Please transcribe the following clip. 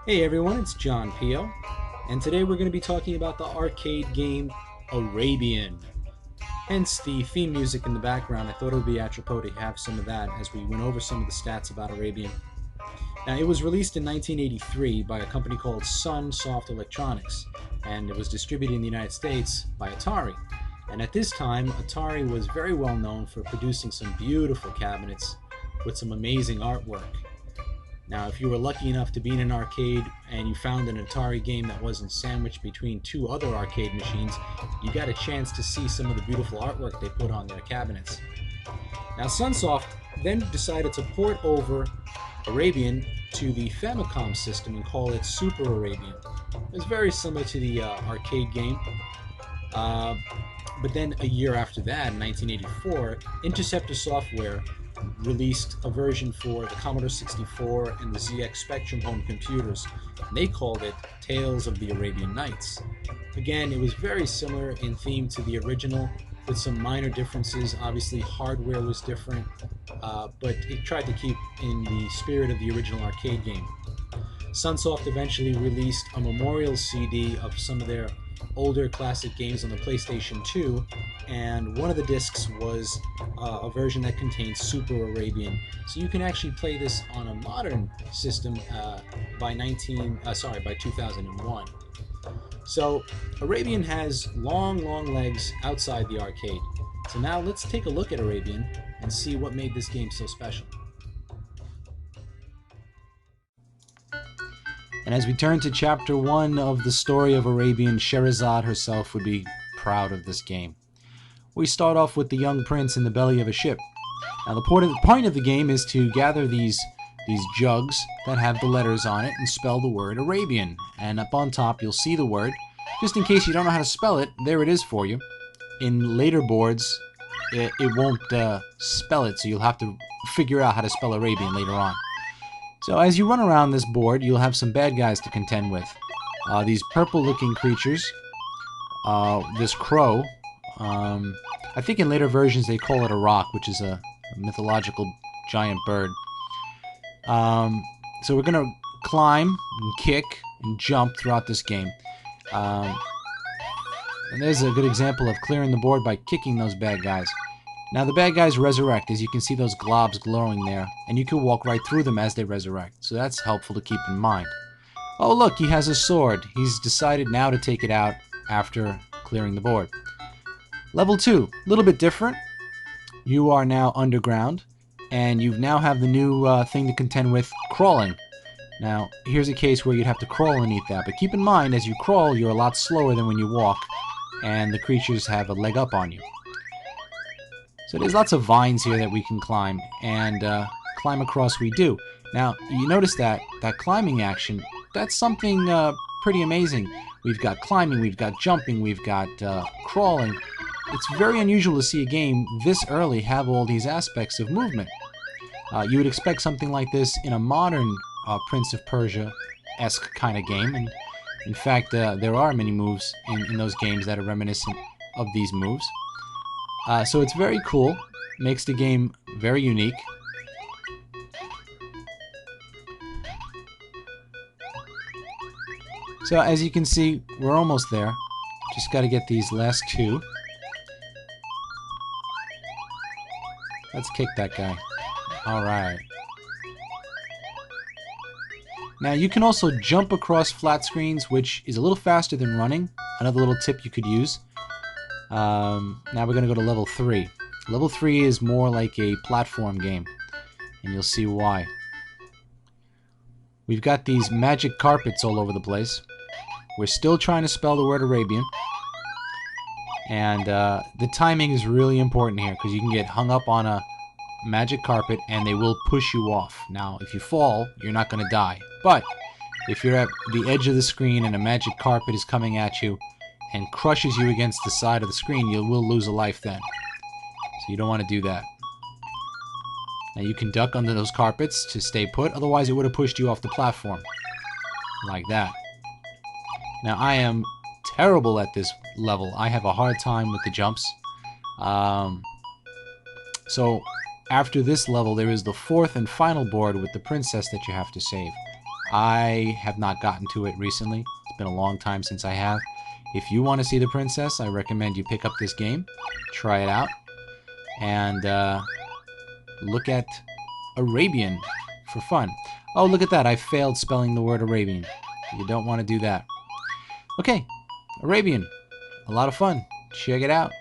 Hey everyone, it's John Pio, and today we're going to be talking about the arcade game Arabian. Hence the theme music in the background. I thought it would be apropos to have some of that as we went over some of the stats about Arabian. Now, it was released in 1983 by a company called Sunsoft Electronics, and it was distributed in the United States by Atari. And at this time, Atari was very well known for producing some beautiful cabinets with some amazing artwork. Now, if you were lucky enough to be in an arcade and you found an Atari game that wasn't sandwiched between two other arcade machines, you got a chance to see some of the beautiful artwork they put on their cabinets. Now, Sunsoft then decided to port over Arabian to the Famicom system and call it Super Arabian. It's very similar to the arcade game. But then a year after that, in 1984, Interceptor Software released a version for the Commodore 64 and the ZX Spectrum home computers, and they called it Tales of the Arabian Nights. Again, it was very similar in theme to the original, with some minor differences. Obviously, hardware was different, but it tried to keep in the spirit of the original arcade game. Sunsoft eventually released a memorial CD of some of their older classic games on the PlayStation 2, and one of the discs was a version that contained Super Arabian. So you can actually play this on a modern system by 2001. So Arabian has long legs outside the arcade. So now let's take a look at Arabian and see what made this game so special. And as we turn to Chapter 1 of the story of Arabian, Sherazade herself would be proud of this game. We start off with the young prince in the belly of a ship. Now the point of the game is to gather these jugs that have the letters on it and spell the word Arabian. And up on top you'll see the word. Just in case you don't know how to spell it, there it is for you. In later boards, it won't spell it, so you'll have to figure out how to spell Arabian later on. So as you run around this board, you'll have some bad guys to contend with. These purple-looking creatures, this crow. I think in later versions they call it a roc, which is a mythological giant bird. So we're going to climb and kick and jump throughout this game. And there's a good example of clearing the board by kicking those bad guys. Now the bad guys resurrect, as you can see those globs glowing there, and you can walk right through them as they resurrect, so that's helpful to keep in mind. Oh look, he has a sword. He's decided now to take it out after clearing the board. Level 2, a little bit different. You are now underground, and you now have the new thing to contend with, crawling. Now, here's a case where you'd have to crawl underneath that, but keep in mind, as you crawl, you're a lot slower than when you walk, and the creatures have a leg up on you. So there's lots of vines here that we can climb, and climb across we do. Now, you notice that climbing action, that's something pretty amazing. We've got climbing, we've got jumping, we've got crawling. It's very unusual to see a game this early have all these aspects of movement. You would expect something like this in a modern Prince of Persia-esque kind of game, and in fact, there are many moves in those games that are reminiscent of these moves. So it's very cool, makes the game very unique. So as you can see, we're almost there. Just got to get these last two. Let's kick that guy. Alright. Now you can also jump across flat screens, which is a little faster than running. Another little tip you could use. Now we're going to go to level 3. Level 3 is more like a platform game, and you'll see why. We've got these magic carpets all over the place. We're still trying to spell the word Arabian, and the timing is really important here, because you can get hung up on a magic carpet and they will push you off. Now, if you fall, you're not going to die, but if you're at the edge of the screen and a magic carpet is coming at you and crushes you against the side of the screen, you will lose a life then. So you don't want to do that. Now you can duck under those carpets to stay put, otherwise it would have pushed you off the platform. Like that. Now I am terrible at this level. I have a hard time with the jumps. So after this level there is the fourth and final board with the princess that you have to save. I have not gotten to it recently. It's been a long time since I have. If you want to see the princess, I recommend you pick up this game, try it out, and look at Arabian for fun. Oh, look at that. I failed spelling the word Arabian. You don't want to do that. Okay, Arabian. A lot of fun. Check it out.